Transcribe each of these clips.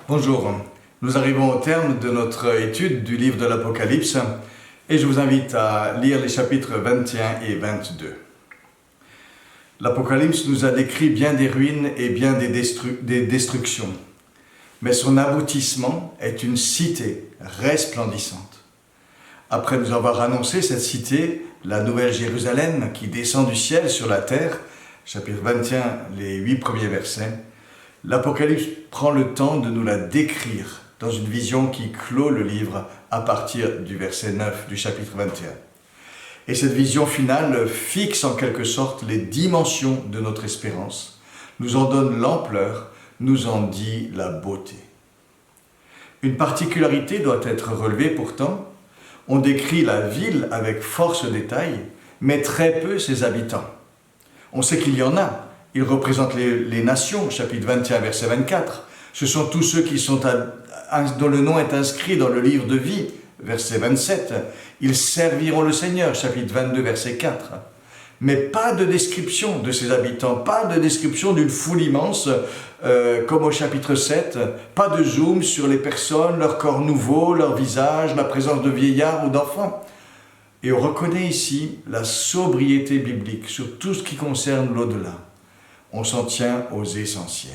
Bonjour, nous arrivons au terme de notre étude du livre de l'Apocalypse et je vous invite à lire les chapitres 21 et 22. L'Apocalypse nous a décrit bien des ruines et bien des destructions, mais son aboutissement est une cité resplendissante. Après nous avoir annoncé cette cité, la Nouvelle Jérusalem qui descend du ciel sur la terre, chapitre 21, les 8 premiers versets, l'Apocalypse prend le temps de nous la décrire dans une vision qui clôt le livre à partir du verset 9 du chapitre 21. Et cette vision finale fixe en quelque sorte les dimensions de notre espérance, nous en donne l'ampleur, nous en dit la beauté. Une particularité doit être relevée pourtant, on décrit la ville avec force détail, mais très peu ses habitants. On sait qu'il y en a. Il représente les nations, chapitre 21, verset 24. Ce sont tous ceux dont le nom est inscrit dans le livre de vie, verset 27. Ils serviront le Seigneur, chapitre 22, verset 4. Mais pas de description de ses habitants, pas de description d'une foule immense, comme au chapitre 7. Pas de zoom sur les personnes, leur corps nouveau, leur visage, la présence de vieillards ou d'enfants. Et on reconnaît ici la sobriété biblique sur tout ce qui concerne l'au-delà. On s'en tient aux essentiels.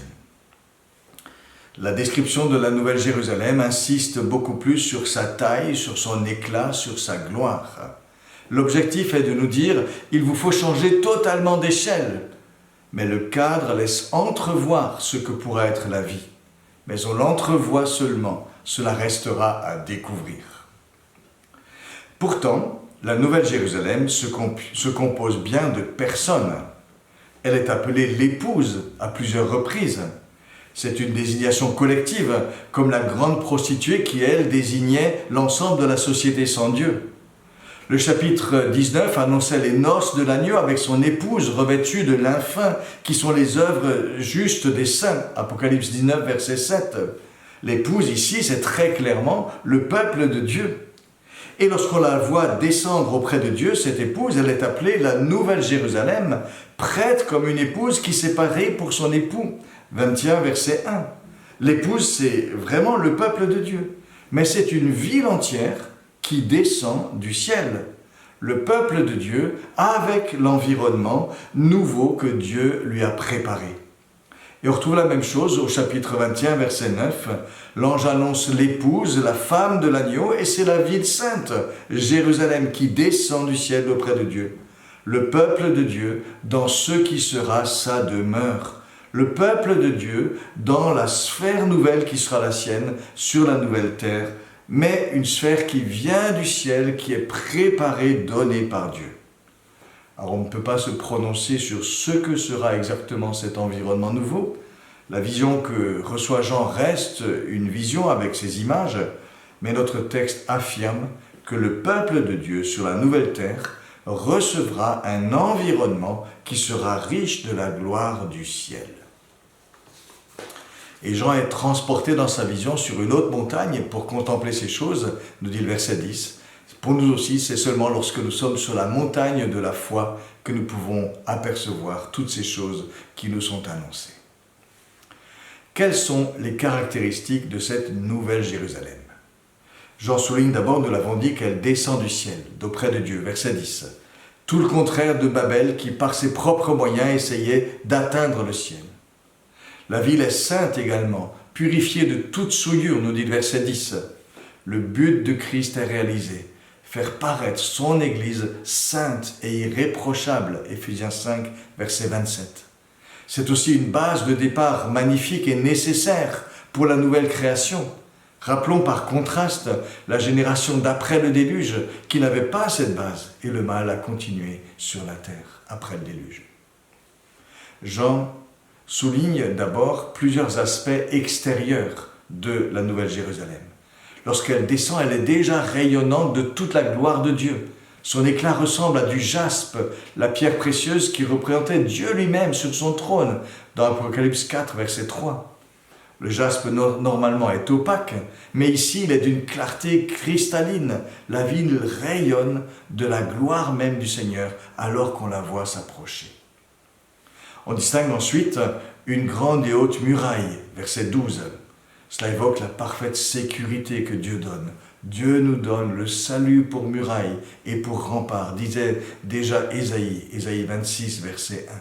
La description de la Nouvelle Jérusalem insiste beaucoup plus sur sa taille, sur son éclat, sur sa gloire. L'objectif est de nous dire, il vous faut changer totalement d'échelle. Mais le cadre laisse entrevoir ce que pourra être la vie. Mais on l'entrevoit seulement, cela restera à découvrir. Pourtant, la Nouvelle Jérusalem se compose bien de personnes. Elle est appelée l'épouse à plusieurs reprises. C'est une désignation collective, comme la grande prostituée qui, elle, désignait l'ensemble de la société sans Dieu. Le chapitre 19 annonçait les noces de l'agneau avec son épouse revêtue de lin fin, qui sont les œuvres justes des saints. Apocalypse 19, verset 7. L'épouse ici, c'est très clairement le peuple de Dieu. Et lorsqu'on la voit descendre auprès de Dieu, cette épouse, elle est appelée la Nouvelle Jérusalem, prête comme une épouse qui s'est parée pour son époux. 21, verset 1. L'épouse, c'est vraiment le peuple de Dieu. Mais c'est une ville entière qui descend du ciel. Le peuple de Dieu avec l'environnement nouveau que Dieu lui a préparé. Et on retrouve la même chose au chapitre 21, verset 9. L'ange annonce l'épouse, la femme de l'agneau, et c'est la ville sainte, Jérusalem, qui descend du ciel auprès de Dieu. Le peuple de Dieu dans ce qui sera sa demeure. Le peuple de Dieu dans la sphère nouvelle qui sera la sienne sur la nouvelle terre, mais une sphère qui vient du ciel, qui est préparée, donnée par Dieu. Alors on ne peut pas se prononcer sur ce que sera exactement cet environnement nouveau. La vision que reçoit Jean reste une vision avec ses images, mais notre texte affirme que le peuple de Dieu sur la nouvelle terre recevra un environnement qui sera riche de la gloire du ciel. Et Jean est transporté dans sa vision sur une haute montagne pour contempler ces choses, nous dit le verset 10. Pour nous aussi, c'est seulement lorsque nous sommes sur la montagne de la foi que nous pouvons apercevoir toutes ces choses qui nous sont annoncées. Quelles sont les caractéristiques de cette nouvelle Jérusalem? Jean souligne d'abord, nous l'avons dit, qu'elle descend du ciel, d'auprès de Dieu, verset 10. Tout le contraire de Babel qui, par ses propres moyens, essayait d'atteindre le ciel. La ville est sainte également, purifiée de toute souillure, nous dit le verset 10. Le but de Christ est réalisé. Faire paraître son Église sainte et irréprochable, Éphésiens 5, verset 27. C'est aussi une base de départ magnifique et nécessaire pour la nouvelle création. Rappelons par contraste la génération d'après le déluge qui n'avait pas cette base et le mal a continué sur la terre après le déluge. Jean souligne d'abord plusieurs aspects extérieurs de la Nouvelle Jérusalem. Lorsqu'elle descend, elle est déjà rayonnante de toute la gloire de Dieu. Son éclat ressemble à du jaspe, la pierre précieuse qui représentait Dieu lui-même sur son trône, dans Apocalypse 4, verset 3. Le jaspe normalement est opaque, mais ici il est d'une clarté cristalline. La ville rayonne de la gloire même du Seigneur alors qu'on la voit s'approcher. On distingue ensuite une grande et haute muraille, verset 12. Cela évoque la parfaite sécurité que Dieu donne. Dieu nous donne le salut pour muraille et pour rempart, disait déjà Ésaïe 26, verset 1.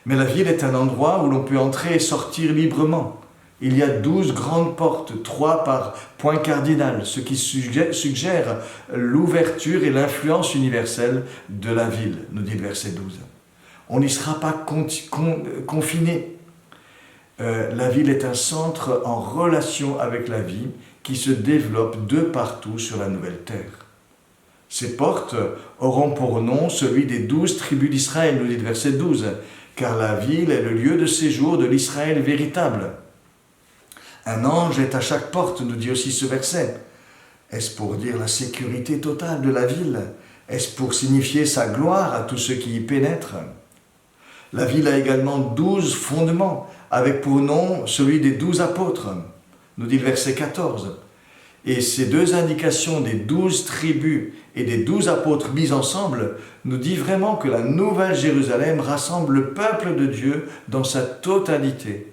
Mais la ville est un endroit où l'on peut entrer et sortir librement. Il y a 12 grandes portes, 3 par point cardinal, ce qui suggère l'ouverture et l'influence universelle de la ville, nous dit le verset 12. On n'y sera pas confiné. La ville est un centre en relation avec la vie qui se développe de partout sur la nouvelle terre. Ces portes auront pour nom celui des 12 tribus d'Israël, nous dit le verset 12, car la ville est le lieu de séjour de l'Israël véritable. Un ange est à chaque porte, nous dit aussi ce verset. Est-ce pour dire la sécurité totale de la ville? Est-ce pour signifier sa gloire à tous ceux qui y pénètrent? La ville a également 12 fondements, avec pour nom celui des 12 apôtres, nous dit le verset 14. Et ces deux indications des 12 tribus et des 12 apôtres mis ensemble nous dit vraiment que la Nouvelle Jérusalem rassemble le peuple de Dieu dans sa totalité.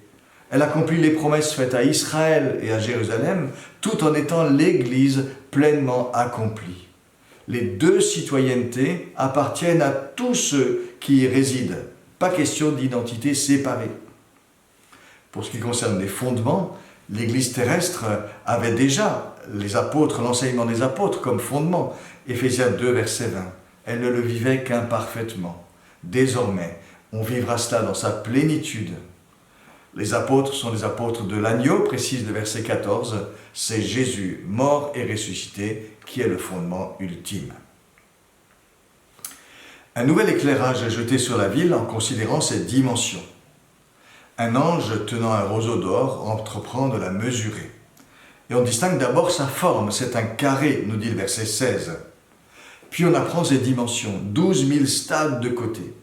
Elle accomplit les promesses faites à Israël et à Jérusalem, tout en étant l'Église pleinement accomplie. Les deux citoyennetés appartiennent à tous ceux qui y résident. Pas question d'identité séparée. Pour ce qui concerne les fondements, l'Église terrestre avait déjà les apôtres, l'enseignement des apôtres comme fondement. Éphésiens 2, verset 20. Elle ne le vivait qu'imparfaitement. Désormais, on vivra cela dans sa plénitude. Les apôtres sont les apôtres de l'agneau, précise le verset 14. C'est Jésus, mort et ressuscité, qui est le fondement ultime. Un nouvel éclairage est jeté sur la ville en considérant ses dimensions. Un ange tenant un roseau d'or entreprend de la mesurer. Et on distingue d'abord sa forme, c'est un carré, nous dit le verset 16. Puis on apprend ses dimensions, 12 000 stades de côté.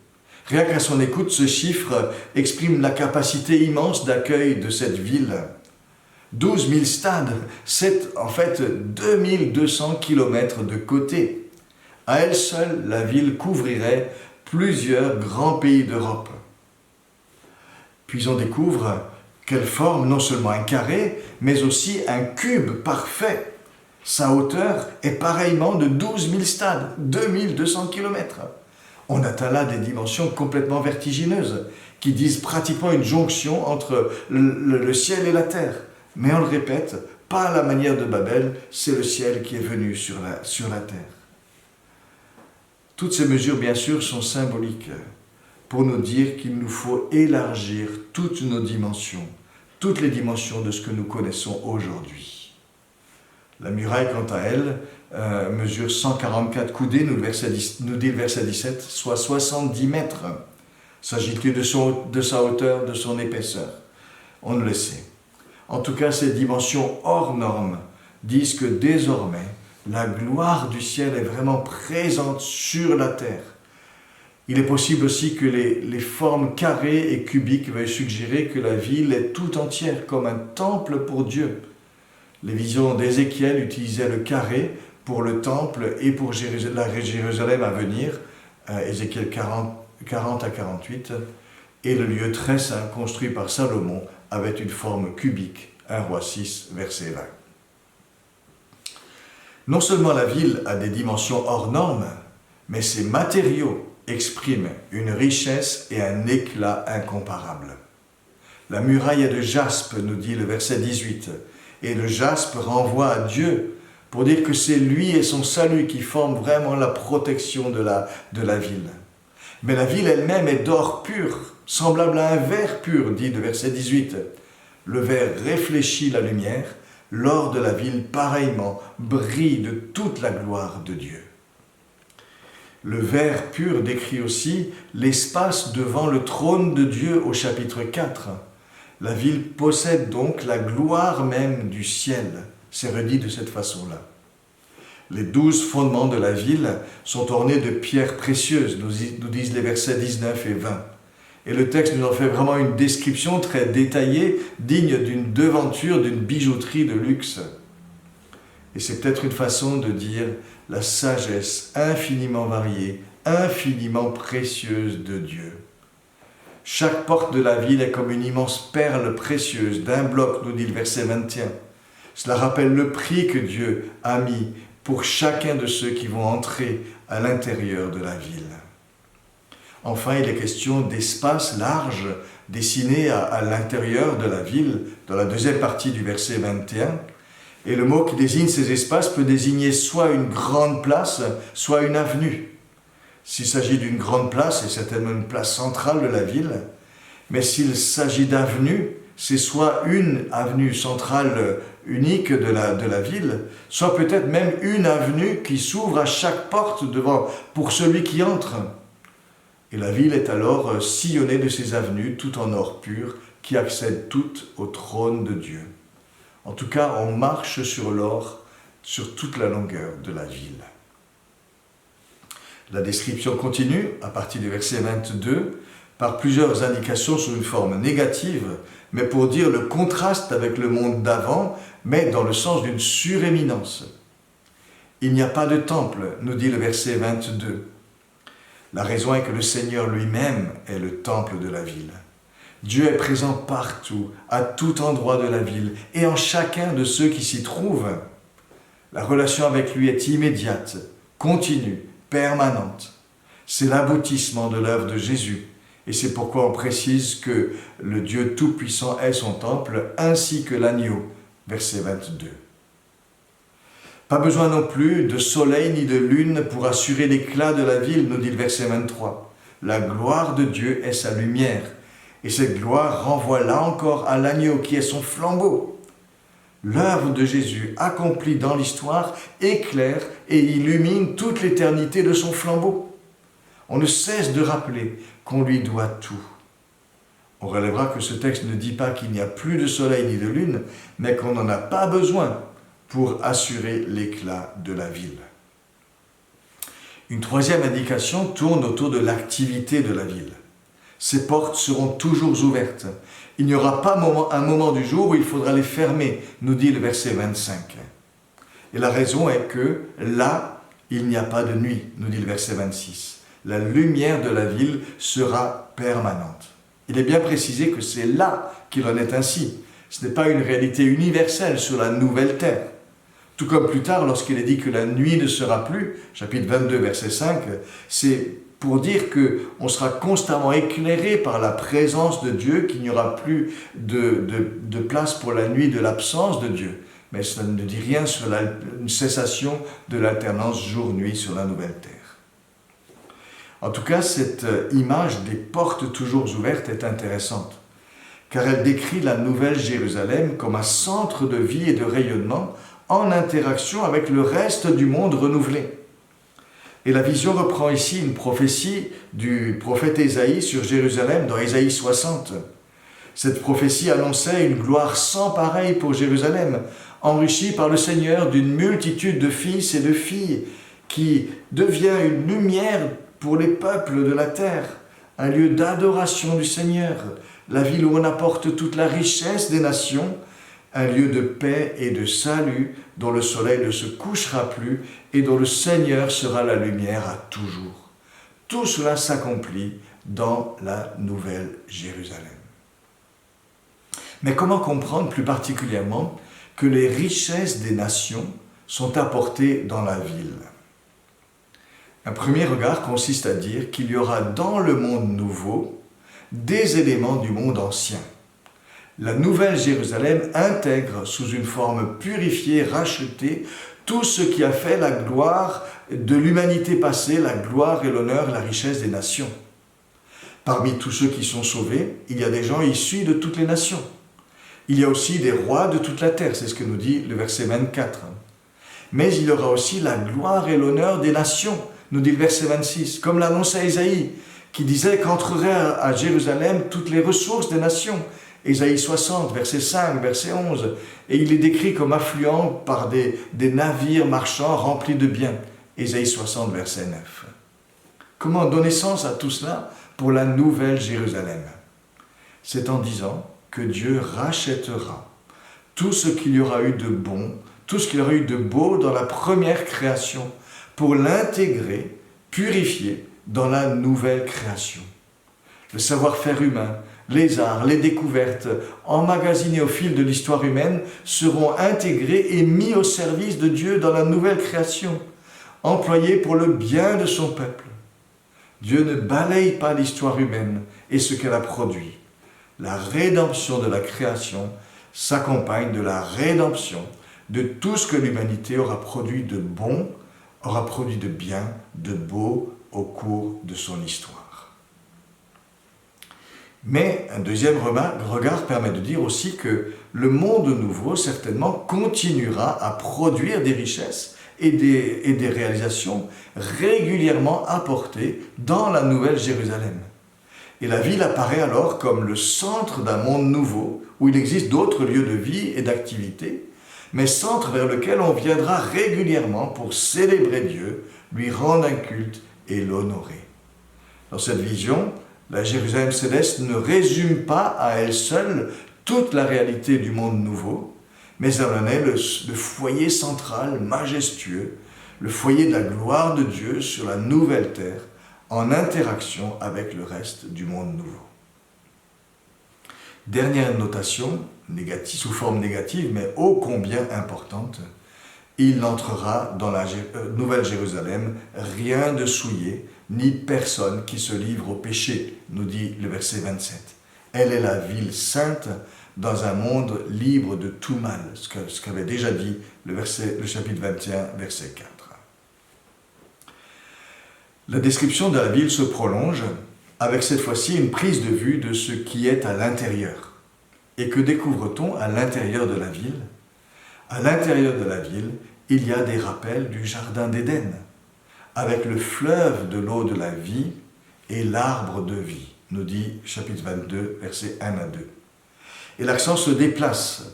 Rien qu'à son écoute, ce chiffre exprime la capacité immense d'accueil de cette ville. 12 000 stades, c'est en fait 2200 km de côté. À elle seule, la ville couvrirait plusieurs grands pays d'Europe. Puis on découvre qu'elle forme non seulement un carré, mais aussi un cube parfait. Sa hauteur est pareillement de 12 000 stades, 2200 km. On atteint là des dimensions complètement vertigineuses, qui disent pratiquement une jonction entre le ciel et la terre. Mais on le répète, pas à la manière de Babel, c'est le ciel qui est venu sur la terre. Toutes ces mesures, bien sûr, sont symboliques pour nous dire qu'il nous faut élargir toutes nos dimensions, toutes les dimensions de ce que nous connaissons aujourd'hui. La muraille, quant à elle, mesure 144 coudées, nous dit le verset 17, soit 70 mètres. S'agit-il de sa hauteur, de son épaisseur? On ne le sait. En tout cas, ces dimensions hors normes disent que désormais, la gloire du ciel est vraiment présente sur la terre. Il est possible aussi que les formes carrées et cubiques veuillent suggérer que la ville est tout entière comme un temple pour Dieu. Les visions d'Ézéchiel utilisaient le carré pour le temple et pour la Jérusalem à venir, Ézéchiel 40 à 48, et le lieu très saint construit par Salomon avait une forme cubique, 1 Roi 6, verset 20. Non seulement la ville a des dimensions hors normes, mais ses matériaux expriment une richesse et un éclat incomparables. La muraille est de jaspe, nous dit le verset 18, et le jaspe renvoie à Dieu pour dire que c'est lui et son salut qui forment vraiment la protection de la ville. Mais la ville elle-même est d'or pur, semblable à un verre pur, dit le verset 18. Le verre réfléchit la lumière, l'or de la ville, pareillement, brille de toute la gloire de Dieu. Le verre pur décrit aussi l'espace devant le trône de Dieu au chapitre 4. La ville possède donc la gloire même du ciel. C'est redit de cette façon-là. Les 12 fondements de la ville sont ornés de pierres précieuses, nous disent les versets 19 et 20. Et le texte nous en fait vraiment une description très détaillée, digne d'une devanture, d'une bijouterie de luxe. Et c'est peut-être une façon de dire la sagesse infiniment variée, infiniment précieuse de Dieu. Chaque porte de la ville est comme une immense perle précieuse d'un bloc, nous dit le verset 21. Cela rappelle le prix que Dieu a mis pour chacun de ceux qui vont entrer à l'intérieur de la ville. Enfin, il est question d'espaces larges dessinés à l'intérieur de la ville, dans la deuxième partie du verset 21. Et le mot qui désigne ces espaces peut désigner soit une grande place, soit une avenue. S'il s'agit d'une grande place, c'est certainement une place centrale de la ville, mais s'il s'agit d'avenue, c'est soit une avenue centrale unique de la ville, soit peut-être même une avenue qui s'ouvre à chaque porte devant pour celui qui entre. Et la ville est alors sillonnée de ces avenues, tout en or pur, qui accèdent toutes au trône de Dieu. En tout cas, on marche sur l'or sur toute la longueur de la ville. La description continue, à partir du verset 22, par plusieurs indications sous une forme négative, mais pour dire le contraste avec le monde d'avant, mais dans le sens d'une suréminence. Il n'y a pas de temple, nous dit le verset 22. La raison est que le Seigneur lui-même est le temple de la ville. Dieu est présent partout, à tout endroit de la ville, et en chacun de ceux qui s'y trouvent. La relation avec lui est immédiate, continue, permanente. C'est l'aboutissement de l'œuvre de Jésus. Et c'est pourquoi on précise que le Dieu Tout-Puissant est son temple, ainsi que l'agneau. Verset 22. Pas besoin non plus de soleil ni de lune pour assurer l'éclat de la ville, nous dit le verset 23. La gloire de Dieu est sa lumière. Et cette gloire renvoie là encore à l'agneau qui est son flambeau. L'œuvre de Jésus accomplie dans l'histoire éclaire et illumine toute l'éternité de son flambeau. On ne cesse de rappeler qu'on lui doit tout. On relèvera que ce texte ne dit pas qu'il n'y a plus de soleil ni de lune, mais qu'on n'en a pas besoin pour assurer l'éclat de la ville. Une troisième indication tourne autour de l'activité de la ville. Ces portes seront toujours ouvertes. Il n'y aura pas un moment du jour où il faudra les fermer, nous dit le verset 25. Et la raison est que là, il n'y a pas de nuit, nous dit le verset 26. La lumière de la ville sera permanente. Il est bien précisé que c'est là qu'il en est ainsi. Ce n'est pas une réalité universelle sur la nouvelle terre. Tout comme plus tard, lorsqu'il est dit que la nuit ne sera plus, chapitre 22, verset 5, c'est pour dire qu'on sera constamment éclairé par la présence de Dieu, qu'il n'y aura plus de place pour la nuit de l'absence de Dieu. Mais cela ne dit rien sur une cessation de l'alternance jour-nuit sur la nouvelle terre. En tout cas, cette image des portes toujours ouvertes est intéressante, car elle décrit la Nouvelle Jérusalem comme un centre de vie et de rayonnement en interaction avec le reste du monde renouvelé. Et la vision reprend ici une prophétie du prophète Ésaïe sur Jérusalem dans Ésaïe 60. Cette prophétie annonçait une gloire sans pareille pour Jérusalem, enrichie par le Seigneur d'une multitude de fils et de filles, qui devient une lumière pour les peuples de la terre, un lieu d'adoration du Seigneur, la ville où on apporte toute la richesse des nations, un lieu de paix et de salut dont le soleil ne se couchera plus et dont le Seigneur sera la lumière à toujours. Tout cela s'accomplit dans la Nouvelle Jérusalem. Mais comment comprendre plus particulièrement que les richesses des nations sont apportées dans la ville ? Un premier regard consiste à dire qu'il y aura dans le monde nouveau des éléments du monde ancien. La Nouvelle Jérusalem intègre sous une forme purifiée, rachetée, tout ce qui a fait la gloire de l'humanité passée, la gloire et l'honneur, la richesse des nations. Parmi tous ceux qui sont sauvés, il y a des gens issus de toutes les nations. Il y a aussi des rois de toute la terre, c'est ce que nous dit le verset 24. Mais il y aura aussi la gloire et l'honneur des nations, nous dit le verset 26, comme l'annonçait Ésaïe, qui disait qu'entreraient à Jérusalem toutes les ressources des nations. Ésaïe 60, verset 5, verset 11, et il est décrit comme affluent par des navires marchands remplis de biens. Ésaïe 60, verset 9. Comment donner sens à tout cela pour la Nouvelle Jérusalem ? C'est en disant que Dieu rachètera tout ce qu'il y aura eu de bon, tout ce qu'il y aura eu de beau dans la première création, pour l'intégrer, purifier dans la nouvelle création. Le savoir-faire humain, les arts, les découvertes, emmagasinés au fil de l'histoire humaine, seront intégrés et mis au service de Dieu dans la nouvelle création, employés pour le bien de son peuple. Dieu ne balaye pas l'histoire humaine et ce qu'elle a produit. La rédemption de la création s'accompagne de la rédemption de tout ce que l'humanité aura produit de bon, aura produit de bien, de beau au cours de son histoire. Mais un deuxième regard permet de dire aussi que le monde nouveau, certainement, continuera à produire des richesses et des réalisations régulièrement apportées dans la Nouvelle Jérusalem. Et la ville apparaît alors comme le centre d'un monde nouveau, où il existe d'autres lieux de vie et d'activité, mais centre vers lequel on viendra régulièrement pour célébrer Dieu, lui rendre un culte et l'honorer. Dans cette vision, la Jérusalem céleste ne résume pas à elle seule toute la réalité du monde nouveau, mais elle en est le foyer central, majestueux, le foyer de la gloire de Dieu sur la nouvelle terre, en interaction avec le reste du monde nouveau. Dernière notation, sous forme négative, mais ô combien importante, il n'entrera dans la Nouvelle Jérusalem rien de souillé, ni personne qui se livre au péché, nous dit le verset 27. Elle est la ville sainte dans un monde libre de tout mal, ce qu'avait déjà dit le chapitre 21, verset 4. La description de la ville se prolonge avec cette fois-ci une prise de vue de ce qui est à l'intérieur. Et que découvre-t-on à l'intérieur de la ville ? À l'intérieur de la ville, il y a des rappels du jardin d'Éden, avec le fleuve de l'eau de la vie et l'arbre de vie, nous dit chapitre 22, versets 1 à 2. Et l'accent se déplace.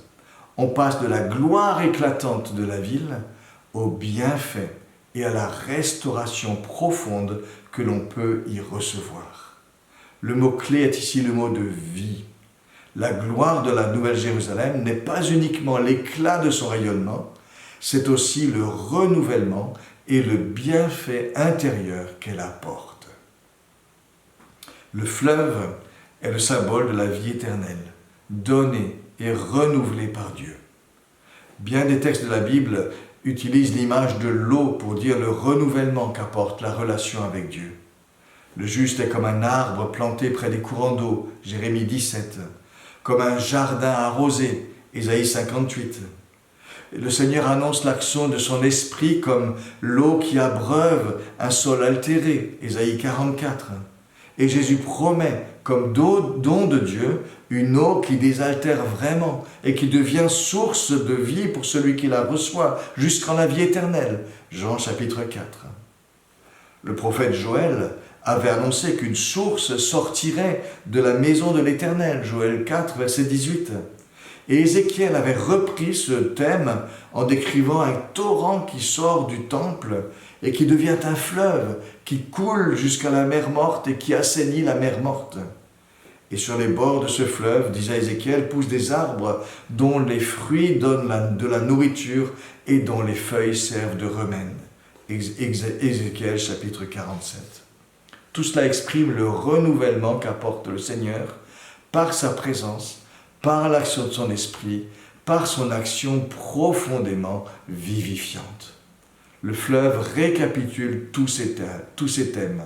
On passe de la gloire éclatante de la ville au bienfait et à la restauration profonde que l'on peut y recevoir. Le mot-clé est ici le mot de vie. La gloire de la Nouvelle Jérusalem n'est pas uniquement l'éclat de son rayonnement, c'est aussi le renouvellement et le bienfait intérieur qu'elle apporte. Le fleuve est le symbole de la vie éternelle, donnée et renouvelée par Dieu. Bien des textes de la Bible utilisent l'image de l'eau pour dire le renouvellement qu'apporte la relation avec Dieu. Le juste est comme un arbre planté près des courants d'eau, Jérémie 17, comme un jardin arrosé, Ésaïe 58. Le Seigneur annonce l'action de son esprit comme l'eau qui abreuve un sol altéré, Ésaïe 44. Et Jésus promet, comme don de Dieu, une eau qui désaltère vraiment et qui devient source de vie pour celui qui la reçoit jusqu'en la vie éternelle, Jean chapitre 4. Le prophète Joël avait annoncé qu'une source sortirait de la maison de l'Éternel, Joël 4, verset 18. Et Ézéchiel avait repris ce thème en décrivant un torrent qui sort du temple et qui devient un fleuve, qui coule jusqu'à la mer morte et qui assainit la mer morte. Et sur les bords de ce fleuve, disait Ézéchiel, poussent des arbres dont les fruits donnent de la nourriture et dont les feuilles servent de remède. Ézéchiel chapitre 47. Tout cela exprime le renouvellement qu'apporte le Seigneur par sa présence, par l'action de son esprit, par son action profondément vivifiante. Le fleuve récapitule tous ces thèmes.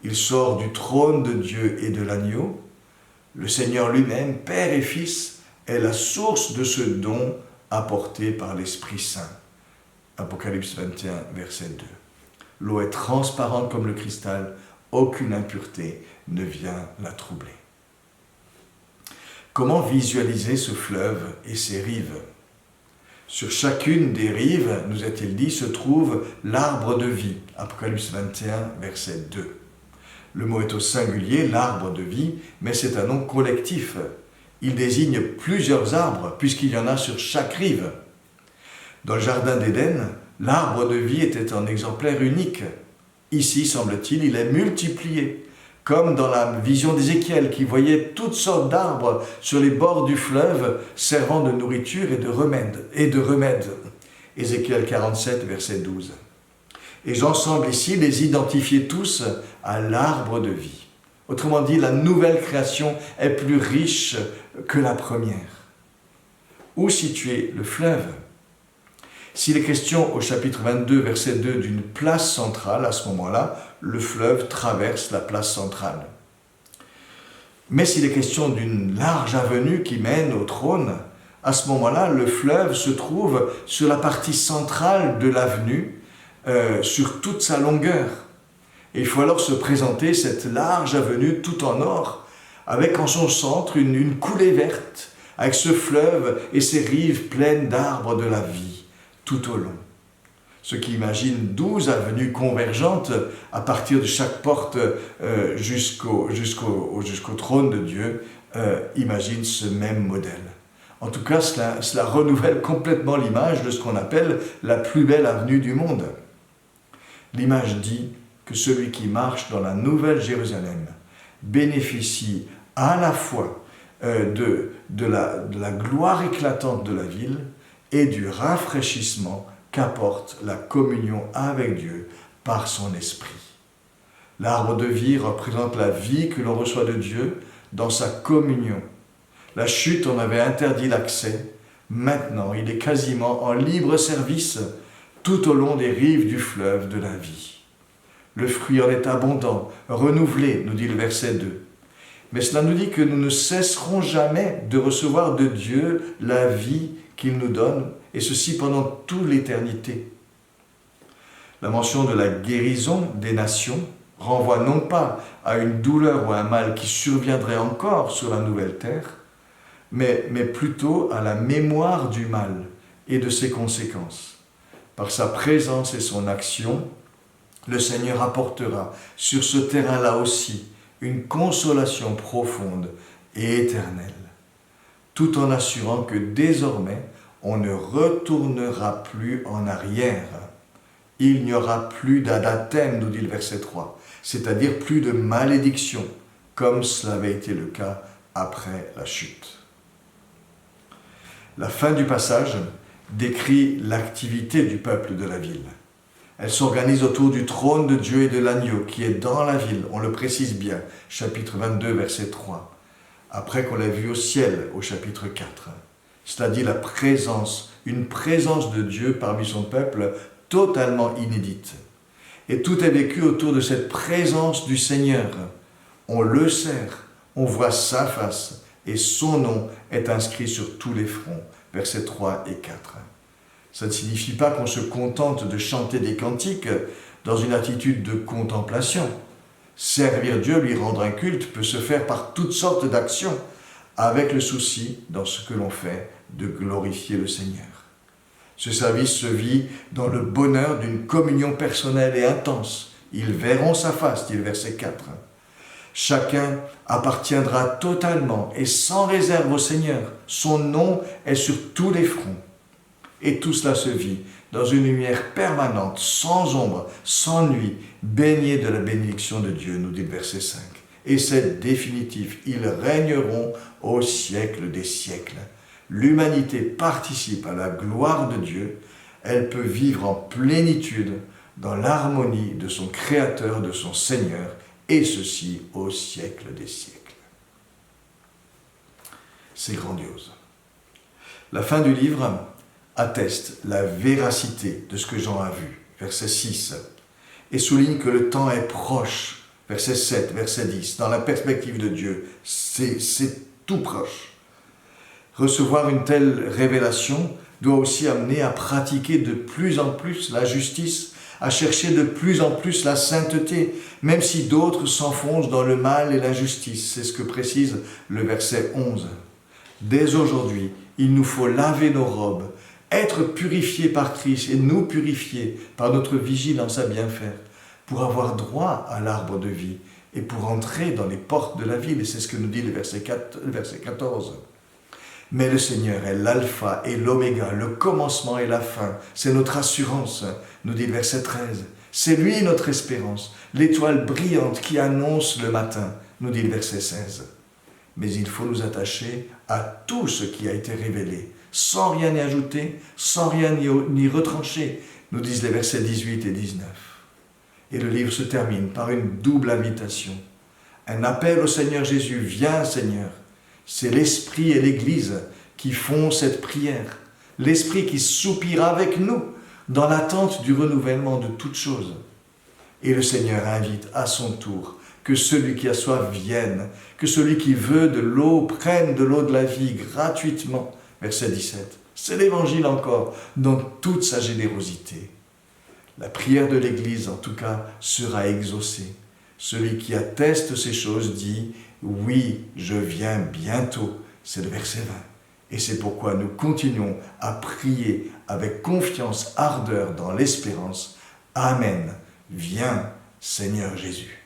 Il sort du trône de Dieu et de l'agneau. Le Seigneur lui-même, Père et Fils, est la source de ce don apporté par l'Esprit Saint. Apocalypse 21, verset 2. L'eau est transparente comme le cristal, aucune impureté ne vient la troubler. Comment visualiser ce fleuve et ses rives ? Sur chacune des rives, nous est-il dit, se trouve l'arbre de vie. Apocalypse 21, verset 2. Le mot est au singulier, l'arbre de vie, mais c'est un nom collectif. Il désigne plusieurs arbres, puisqu'il y en a sur chaque rive. Dans le jardin d'Éden, l'arbre de vie était un exemplaire unique. Ici, semble-t-il, il est multiplié, comme dans la vision d'Ézéchiel, qui voyait toutes sortes d'arbres sur les bords du fleuve, servant de nourriture et de remède. Ézéchiel 47, verset 12. Et Jean semble ici les identifier tous à l'arbre de vie. Autrement dit, la nouvelle création est plus riche que la première. Où situer le fleuve? S'il est question au chapitre 22, verset 2, d'une place centrale, à ce moment-là, le fleuve traverse la place centrale. Mais s'il est question d'une large avenue qui mène au trône, à ce moment-là, le fleuve se trouve sur la partie centrale de l'avenue, sur toute sa longueur. Et il faut alors se présenter cette large avenue tout en or, avec en son centre une coulée verte, avec ce fleuve et ses rives pleines d'arbres de la vie, tout au long. Ceux qui imaginent 12 avenues convergentes à partir de chaque porte jusqu'au trône de Dieu, imaginent ce même modèle. En tout cas, cela renouvelle complètement l'image de ce qu'on appelle la plus belle avenue du monde. L'image dit que celui qui marche dans la Nouvelle Jérusalem bénéficie à la fois de la gloire éclatante de la ville et du rafraîchissement qu'apporte la communion avec Dieu par son esprit. L'arbre de vie représente la vie que l'on reçoit de Dieu dans sa communion. La chute en avait interdit l'accès. Maintenant, il est quasiment en libre service tout au long des rives du fleuve de la vie. Le fruit en est abondant, renouvelé, nous dit le verset 2. Mais cela nous dit que nous ne cesserons jamais de recevoir de Dieu la vie qu'il nous donne, et ceci pendant toute l'éternité. La mention de la guérison des nations renvoie non pas à une douleur ou à un mal qui surviendrait encore sur la nouvelle terre, mais plutôt à la mémoire du mal et de ses conséquences. Par sa présence et son action, le Seigneur apportera sur ce terrain-là aussi une consolation profonde et éternelle, tout en assurant que désormais, on ne retournera plus en arrière. Il n'y aura plus d'anathème, nous dit le verset 3, c'est-à-dire plus de malédiction, comme cela avait été le cas après la chute. La fin du passage décrit l'activité du peuple de la ville. Elle s'organise autour du trône de Dieu et de l'agneau qui est dans la ville, on le précise bien, chapitre 22, verset 3, après qu'on l'a vu au ciel au chapitre 4. C'est-à-dire une présence de Dieu parmi son peuple totalement inédite. Et tout est vécu autour de cette présence du Seigneur. On le sert, on voit sa face, et son nom est inscrit sur tous les fronts, versets 3 et 4. Ça ne signifie pas qu'on se contente de chanter des cantiques dans une attitude de contemplation. Servir Dieu, lui rendre un culte, peut se faire par toutes sortes d'actions, avec le souci, dans ce que l'on fait, de glorifier le Seigneur. Ce service se vit dans le bonheur d'une communion personnelle et intense. Ils verront sa face, dit le verset 4. Chacun appartiendra totalement et sans réserve au Seigneur. Son nom est sur tous les fronts. Et tout cela se vit dans une lumière permanente, sans ombre, sans nuit, baignée de la bénédiction de Dieu, nous dit le verset 5. Et c'est définitif, ils régneront au siècle des siècles. L'humanité participe à la gloire de Dieu, elle peut vivre en plénitude dans l'harmonie de son Créateur, de son Seigneur, et ceci au siècle des siècles. C'est grandiose. La fin du livre atteste la véracité de ce que Jean a vu, verset 6, et souligne que le temps est proche, verset 7, verset 10, dans la perspective de Dieu, c'est tout proche. Recevoir une telle révélation doit aussi amener à pratiquer de plus en plus la justice, à chercher de plus en plus la sainteté, même si d'autres s'enfoncent dans le mal et l'injustice. C'est ce que précise le verset 11. Dès aujourd'hui, il nous faut laver nos robes, être purifiés par Christ et nous purifier par notre vigilance à bien faire, pour avoir droit à l'arbre de vie et pour entrer dans les portes de la ville. Et c'est ce que nous dit le verset 14. Mais le Seigneur est l'alpha et l'oméga, le commencement et la fin. C'est notre assurance, nous dit le verset 13. C'est lui notre espérance, l'étoile brillante qui annonce le matin, nous dit le verset 16. Mais il faut nous attacher à tout ce qui a été révélé, sans rien y ajouter, sans rien n'y retrancher, nous disent les versets 18 et 19. Et le livre se termine par une double invitation. un appel au Seigneur Jésus, viens Seigneur. C'est l'Esprit et l'Église qui font cette prière. L'Esprit qui soupire avec nous dans l'attente du renouvellement de toutes choses. Et le Seigneur invite à son tour que celui qui a soif vienne, que celui qui veut de l'eau prenne de l'eau de la vie gratuitement. Verset 17. C'est l'Évangile encore, dans toute sa générosité. La prière de l'Église, en tout cas, sera exaucée. Celui qui atteste ces choses dit « Oui, je viens bientôt ». C'est le verset 20. Et c'est pourquoi nous continuons à prier avec confiance, ardeur dans l'espérance. Amen. Viens, Seigneur Jésus.